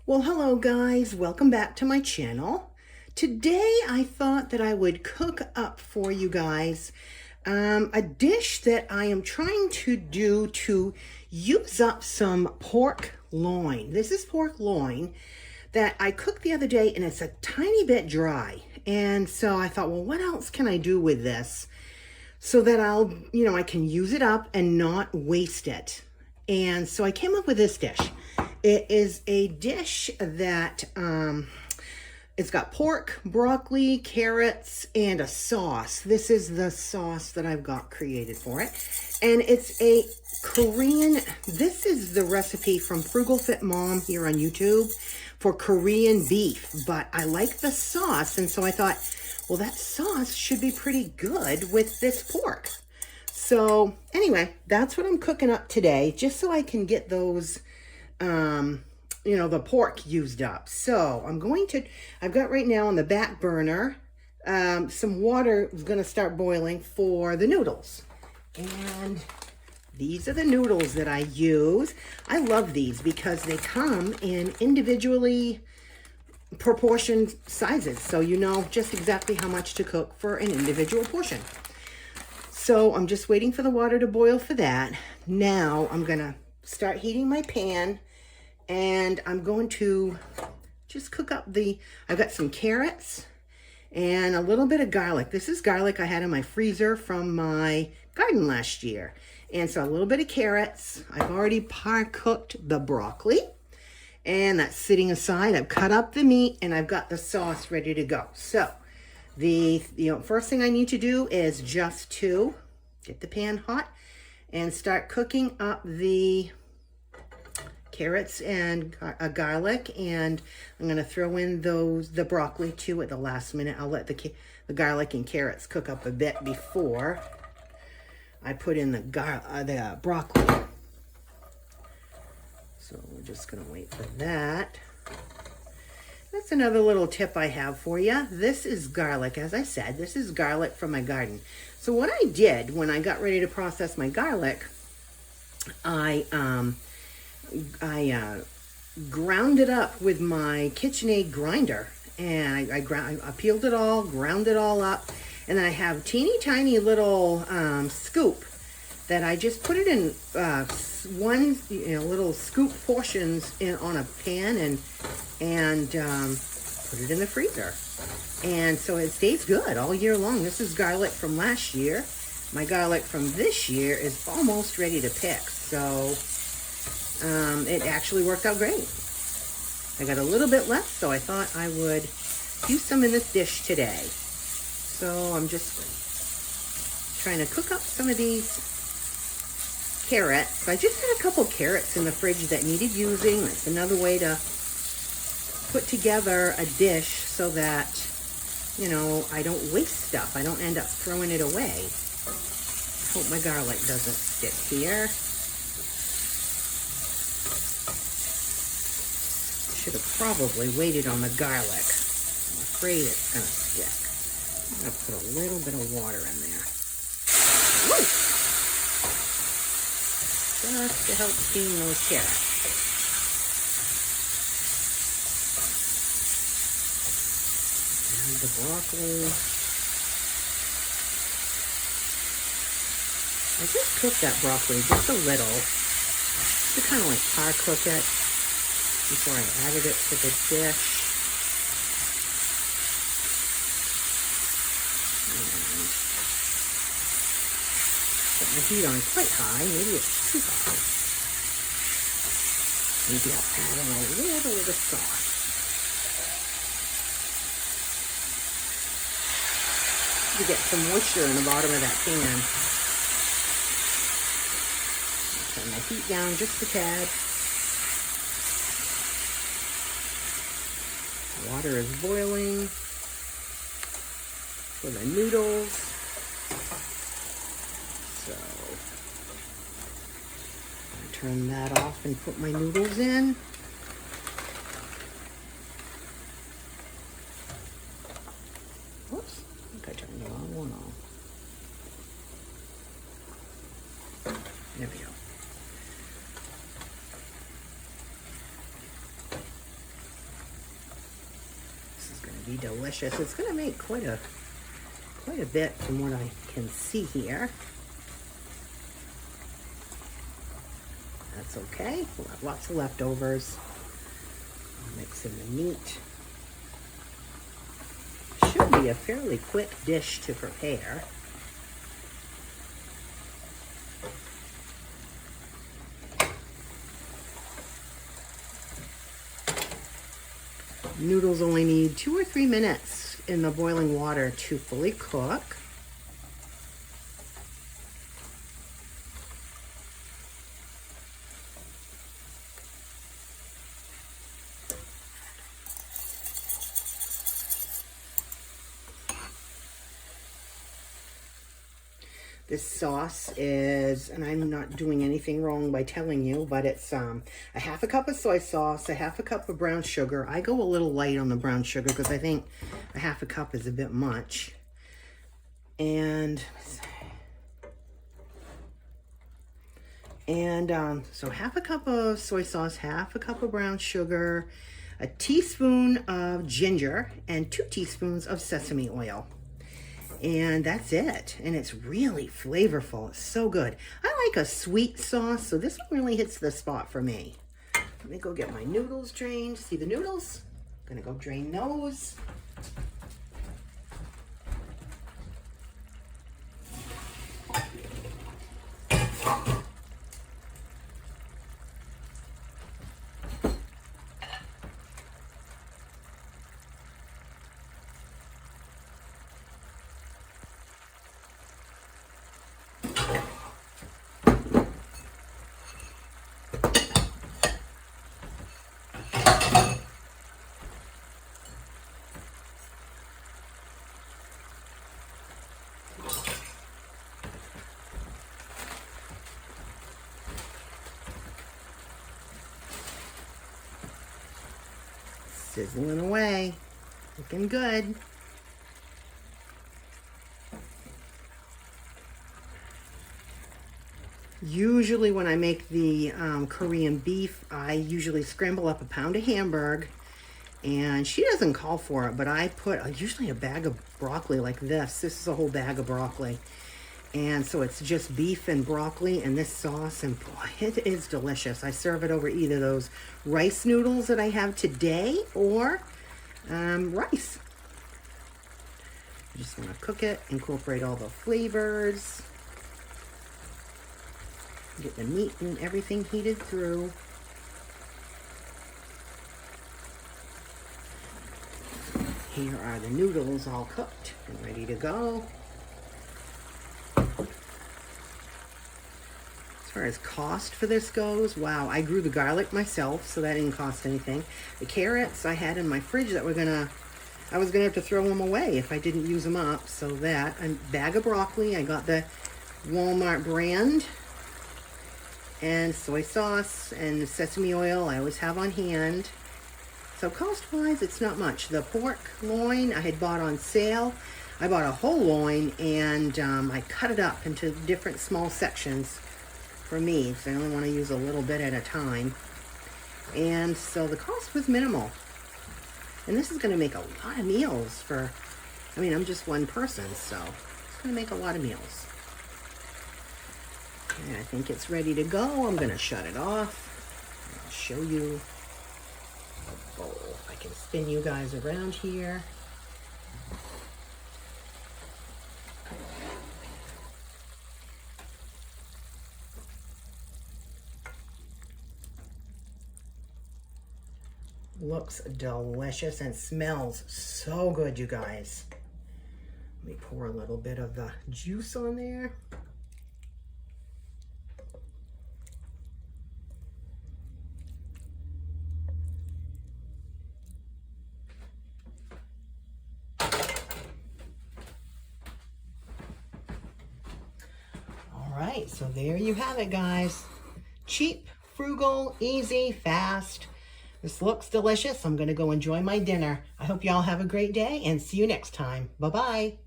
Well, hello guys, welcome back to my channel. Today I thought that I would cook up for you guys a dish that I am trying to do to use up some pork loin. This is pork loin that I cooked the other day and it's a tiny bit dry. And so I thought, well, what else can I do with this so that I can use it up and not waste it. And so I came up with this dish. It is a dish that it's got pork, broccoli, carrots, and a sauce. This is the sauce that I've got created for it. And it's a Korean, this is the recipe from Frugal Fit Mom here on YouTube for Korean beef. But I like the sauce, and so I thought, well, that sauce should be pretty good with this pork. So anyway, that's what I'm cooking up today, just so I can get those the pork used up. So I've got right now on the back burner, some water is going to start boiling for the noodles. And these are the noodles that I use. I love these because they come in individually proportioned sizes. So you know just exactly how much to cook for an individual portion. So I'm just waiting for the water to boil for that. Now I'm going to start heating my pan. And I'm going to just cook up I've got some carrots and a little bit of garlic. This is garlic I had in my freezer from my garden last year. And so a little bit of carrots. I've already par-cooked the broccoli. And that's sitting aside. I've cut up the meat and I've got the sauce ready to go. So the first thing I need to do is just to get the pan hot and start cooking up the carrots and garlic, and I'm going to throw in the broccoli too at the last minute. I'll let the garlic and carrots cook up a bit before I put in the broccoli. So we're just going to wait for that. That's another little tip I have for you. This is garlic. As I said, this is garlic from my garden. So what I did when I got ready to process my garlic, I ground it up with my KitchenAid grinder, and I peeled it all, ground it all up, and then I have teeny tiny little scoop that I just put it in little scoop portions on a pan and put it in the freezer. And so it stays good all year long. This is garlic from last year. My garlic from this year is almost ready to pick. So it actually worked out great. I got a little bit left, so I thought I would use some in this dish today. So I'm just trying to cook up some of these carrots. I just had a couple carrots in the fridge that needed using. That's another way to put together a dish so that, I don't waste stuff. I don't end up throwing it away. Hope my garlic doesn't stick here. Should have probably waited on the garlic. I'm afraid it's going to stick. I'm going to put a little bit of water in there. Woo! Just to help steam those carrots. And the broccoli. I just cooked that broccoli just a little to kind of like par-cook it before I added it to the dish. And put my heat on quite high. Maybe it's too high. Maybe I'll add in a little bit of sauce. To get some moisture in the bottom of that pan. Turn my heat down just a tad. Water is boiling for the noodles. So I turn that off and put my noodles in. Whoops, I think I turned the wrong one on. There we go. be delicious. It's going to make quite a bit from what I can see here. That's okay. We'll have lots of leftovers. I'll mix in the meat. Should be a fairly quick dish to prepare. Noodles only need 2 or 3 minutes in the boiling water to fully cook. This sauce is, and I'm not doing anything wrong by telling you, but it's a half a cup of soy sauce, a half a cup of brown sugar. I go a little light on the brown sugar because I think a half a cup is a bit much. And so half a cup of soy sauce, half a cup of brown sugar, a teaspoon of ginger, and 2 teaspoons of sesame oil. And that's it. And it's really flavorful. It's so good. I like a sweet sauce, so this one really hits the spot for me. Let me go get my noodles drained. See the noodles? I'm gonna go drain those. Sizzling away, looking good. Usually when I make the Korean beef, I usually scramble up a pound of Hamburg, and she doesn't call for it, but I put usually a bag of broccoli like this. This is a whole bag of broccoli. And so it's just beef and broccoli and this sauce, and boy, it is delicious. I serve it over either those rice noodles that I have today or rice. I just want to cook it, incorporate all the flavors, get the meat and everything heated through. Here are the noodles all cooked and ready to go. As far as cost for this goes, wow, I grew the garlic myself, so that didn't cost anything. The carrots I had in my fridge that I was gonna have to throw them away if I didn't use them up. So that, a bag of broccoli, I got the Walmart brand, and soy sauce and sesame oil I always have on hand. So cost-wise, it's not much. The pork loin I had bought on sale. I bought a whole loin, and I cut it up into different small sections for me, so I only want to use a little bit at a time. And so the cost was minimal. And this is going to make a lot of meals for, I mean, I'm just one person, so it's going to make a lot of meals. And I think it's ready to go. I'm going to shut it off. I'll show you a bowl. I can spin you guys around here. Looks delicious and smells so good, you guys. Let me pour a little bit of the juice on there. All right, so there you have it, guys. Cheap, frugal, easy, fast. This looks delicious. I'm going to go enjoy my dinner. I hope y'all have a great day and see you next time. Bye-bye.